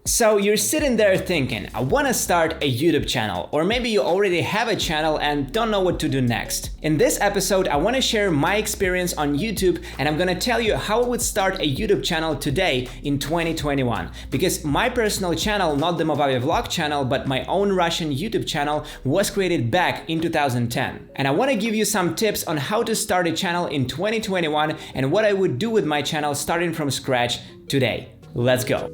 So you're sitting there thinking, I want to start a YouTube channel, or maybe you already have a channel and don't know what to do next. In this episode, I want to share my experience on YouTube, and I'm going to tell you how I would start a YouTube channel today in 2021. Because my personal channel, not the Movavi vlog channel, but my own Russian YouTube channel, was created back in 2010. And I want to give you some tips on how to start a channel in 2021 and what I would do with my channel starting from scratch today. Let's go.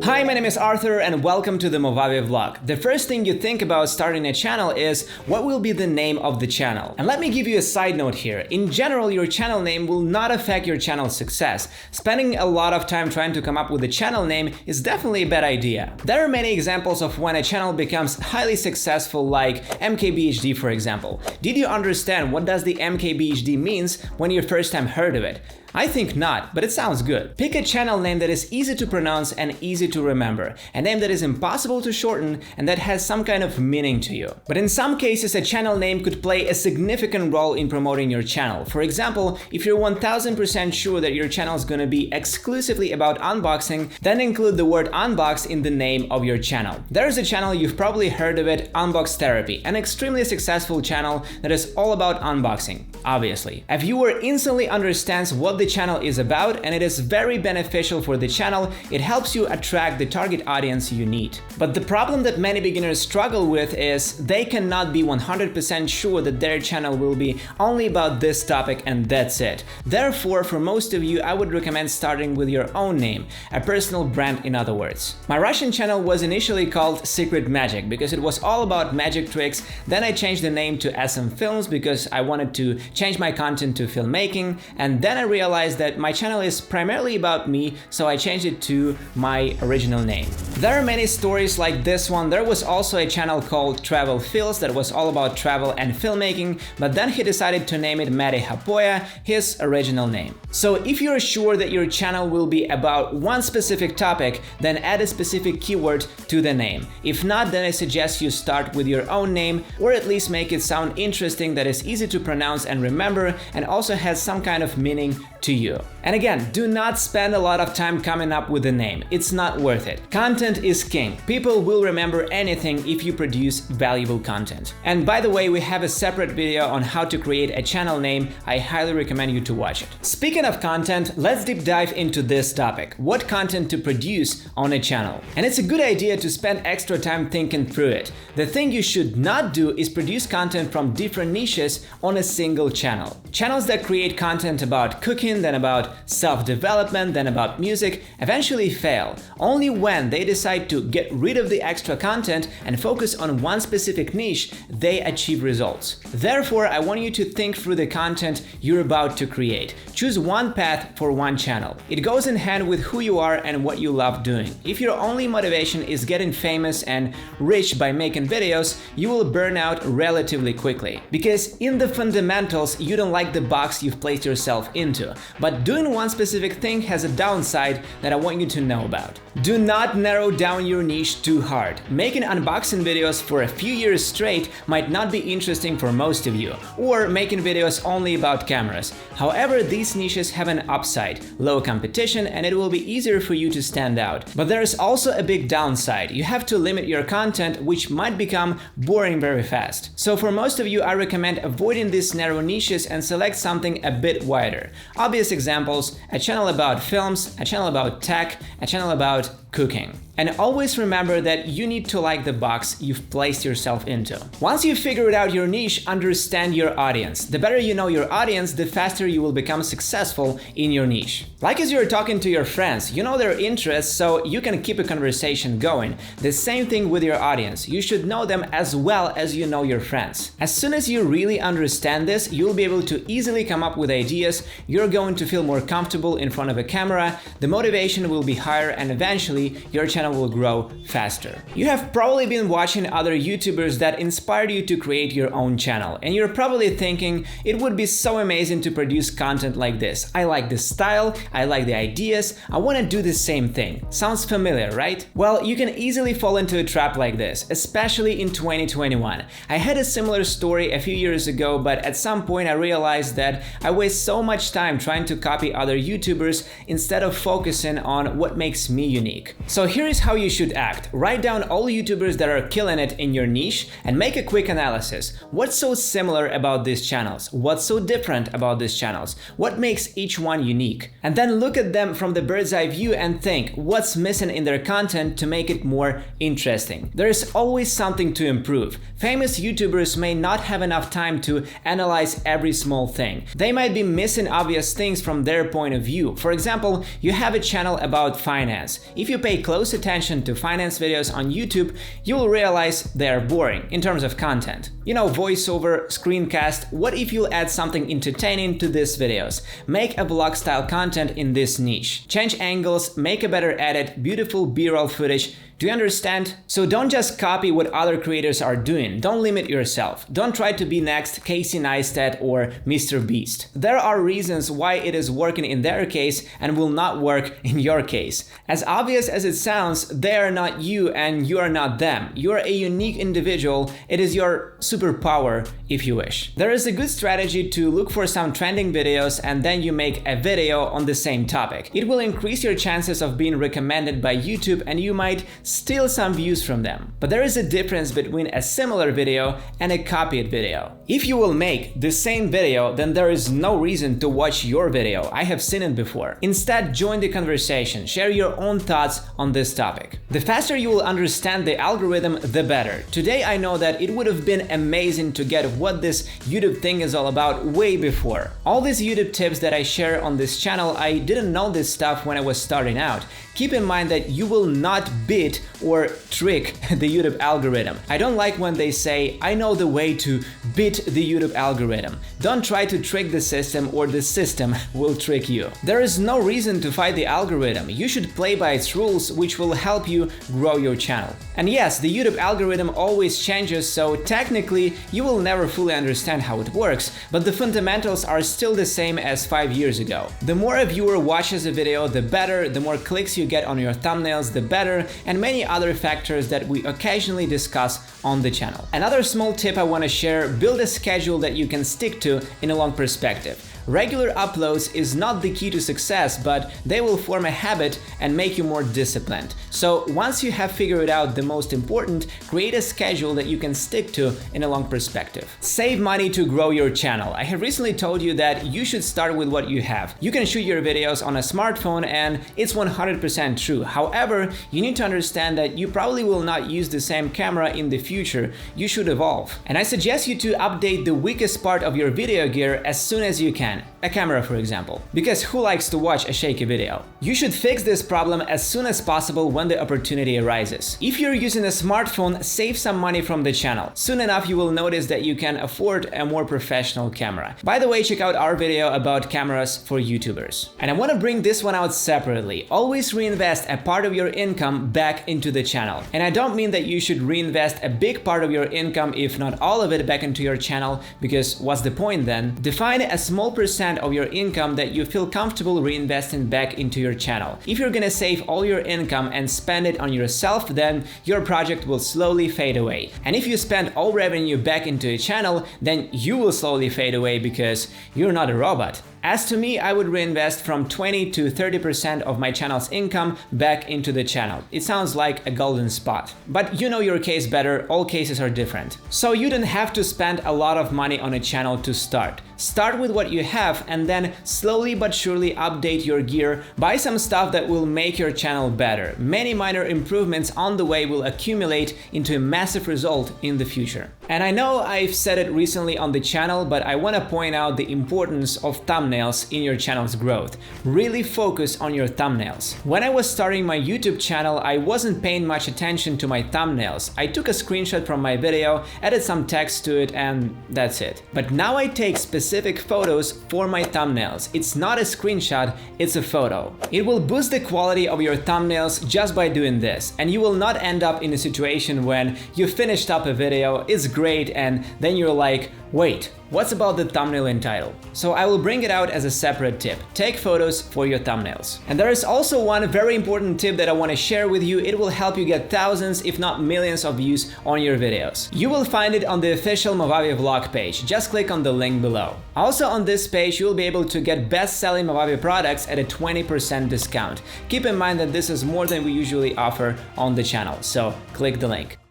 Hi, my name is Arthur and welcome to the Movavi vlog. The first thing you think about starting a channel is what will be the name of the channel. And let me give you a side note here. In general, your channel name will not affect your channel's success. Spending a lot of time trying to come up with a channel name is definitely a bad idea. There are many examples of when a channel becomes highly successful, like MKBHD for example. Did you understand what does the MKBHD means when you first time heard of it? I think not, but it sounds good. Pick a channel name that is easy to pronounce and easy to remember, a name that is impossible to shorten and that has some kind of meaning to you. But in some cases, a channel name could play a significant role in promoting your channel. For example, if you're 1000% sure that your channel is going to be exclusively about unboxing, then include the word unbox in the name of your channel. There's a channel, you've probably heard of it, Unbox Therapy, an extremely successful channel that is all about unboxing, obviously. A viewer instantly understands what the channel is about, and it is very beneficial for the channel. It helps you attract the target audience you need. But the problem that many beginners struggle with is they cannot be 100% sure that their channel will be only about this topic and that's it. Therefore, for most of you, I would recommend starting with your own name, a personal brand in other words. My Russian channel was initially called Secret Magic because it was all about magic tricks. Then I changed the name to SM Films because I wanted to change my content to filmmaking, and then I realized that my channel is primarily about me, so I changed it to my original name. There are many stories like this one. There was also a channel called Travel Feels that was all about travel and filmmaking, but then he decided to name it Matty Hapoya, his original name. So if you're sure that your channel will be about one specific topic, then add a specific keyword to the name. If not, then I suggest you start with your own name, or at least make it sound interesting, that is easy to pronounce and remember, and also has some kind of meaning to you. And again, do not spend a lot of time coming up with a name. It's not worth it. Content is king. People will remember anything if you produce valuable content. And by the way, we have a separate video on how to create a channel name. I highly recommend you to watch it. Speaking of content, let's deep dive into this topic. What content to produce on a channel? And it's a good idea to spend extra time thinking through it. The thing you should not do is produce content from different niches on a single channel. Channels that create content about cooking, then about self-development, then about music, eventually fail. Only when they decide to get rid of the extra content and focus on one specific niche, they achieve results. Therefore, I want you to think through the content you're about to create. Choose one path for one channel. It goes in hand with who you are and what you love doing. If your only motivation is getting famous and rich by making videos, you will burn out relatively quickly. Because in the fundamentals, you don't like the box you've placed yourself into. But doing one specific thing has a downside that I want you to know about. Do not narrow down your niche too hard. Making unboxing videos for a few years straight might not be interesting for most of you, or making videos only about cameras. However, these niches have an upside, low competition, and it will be easier for you to stand out. But there is also a big downside. You have to limit your content, which might become boring very fast. So for most of you, I recommend avoiding these narrow niches and select something a bit wider. Obvious examples: a channel about films, a channel about tech, a channel about cooking. And always remember that you need to like the box you've placed yourself into. Once you've figured out your niche, understand your audience. The better you know your audience, the faster you will become successful in your niche. Like as you're talking to your friends, you know their interests, so you can keep a conversation going. The same thing with your audience. You should know them as well as you know your friends. As soon as you really understand this, you'll be able to easily come up with ideas. You're going to feel more comfortable in front of a camera, the motivation will be higher, and eventually your channel will grow faster. You have probably been watching other YouTubers that inspired you to create your own channel, and you're probably thinking, it would be so amazing to produce content like this. I like the style, I like the ideas, I want to do the same thing. Sounds familiar, right? Well, you can easily fall into a trap like this, especially in 2021. I had a similar story a few years ago, but at some point I realized realized that I waste so much time trying to copy other YouTubers instead of focusing on what makes me unique. So here is how you should act. Write down all YouTubers that are killing it in your niche and make a quick analysis. What's so similar about these channels? What's so different about these channels? What makes each one unique? And then look at them from the bird's eye view and think what's missing in their content to make it more interesting. There is always something to improve. Famous YouTubers may not have enough time to analyze every small thing. They might be missing obvious things from their point of view. For example, you have a channel about finance. If you pay close attention to finance videos on YouTube, you will realize they are boring in terms of content. You know, voiceover, screencast. What if you add something entertaining to these videos? Make a vlog style content in this niche. Change angles, make a better edit, beautiful B-roll footage. Do you understand? So don't just copy what other creators are doing. Don't limit yourself. Don't try to be next Casey Neistat or Mr. Beast. There are reasons why it is working in their case and will not work in your case. As obvious as it sounds, they are not you and you are not them. You are a unique individual. It is your superpower, if you wish. There is a good strategy to look for some trending videos and then you make a video on the same topic. It will increase your chances of being recommended by YouTube and you might steal some views from them. But there is a difference between a similar video and a copied video. If you will make the same video, then there is no reason to watch your video. I have seen it before. Instead, join the conversation, share your own thoughts on this topic. The faster you will understand the algorithm, the better. Today I know that it would have been amazing to get what this YouTube thing is all about way before. All these YouTube tips that I share on this channel, I didn't know this stuff when I was starting out. Keep in mind that you will not beat or trick the YouTube algorithm. I don't like when they say, I know the way to beat the YouTube algorithm. Don't try to trick the system or the system will trick you. There is no reason to fight the algorithm. You should play by its rules, which will help you grow your channel. And yes, the YouTube algorithm always changes, so technically you will never fully understand how it works, but the fundamentals are still the same as 5 years ago. The more a viewer watches a video, the better, the more clicks you get on your thumbnails, the better, and many other factors that we occasionally discuss on the channel. Another small tip I want to share: build a schedule that you can stick to in a long perspective. Regular uploads is not the key to success, but they will form a habit and make you more disciplined. So once you have figured out the most important, create a schedule that you can stick to in a long perspective. Save money to grow your channel. I have recently told you that you should start with what you have. You can shoot your videos on a smartphone and it's 100% true. However, you need to understand that you probably will not use the same camera in the future. You should evolve. And I suggest you to update the weakest part of your video gear as soon as you can. A camera, for example. Because who likes to watch a shaky video? You should fix this problem as soon as possible when the opportunity arises. If you're using a smartphone, save some money from the channel. Soon enough, you will notice that you can afford a more professional camera. By the way, check out our video about cameras for YouTubers. And I want to bring this one out separately. Always reinvest a part of your income back into the channel. And I don't mean that you should reinvest a big part of your income, if not all of it, back into your channel, because what's the point then? Define a small percent of your income that you feel comfortable reinvesting back into your channel. If you're gonna save all your income and spend it on yourself, then your project will slowly fade away. And if you spend all revenue back into a channel, then you will slowly fade away because you're not a robot. As to me, I would reinvest from 20 to 30% of my channel's income back into the channel. It sounds like a golden spot. But you know your case better, all cases are different. So you don't have to spend a lot of money on a channel to start. Start with what you have and then slowly but surely update your gear. Buy some stuff that will make your channel better. Many minor improvements on the way will accumulate into a massive result in the future. And I know I've said it recently on the channel, but I want to point out the importance of thumbnails in your channel's growth. Really focus on your thumbnails. When I was starting my YouTube channel, I wasn't paying much attention to my thumbnails. I took a screenshot from my video, added some text to it, and that's it. But now I take specific photos for my thumbnails. It's not a screenshot, it's a photo. It will boost the quality of your thumbnails just by doing this, and you will not end up in a situation when you finished up a video, it's great, and then you're like, wait, what's about the thumbnail and title? So I will bring it out as a separate tip. Take photos for your thumbnails. And there is also one very important tip that I want to share with you. It will help you get thousands, if not millions of views on your videos. You will find it on the official Movavi vlog page. Just click on the link below. Also on this page, you'll be able to get best-selling Movavi products at a 20% discount. Keep in mind that this is more than we usually offer on the channel, so click the link.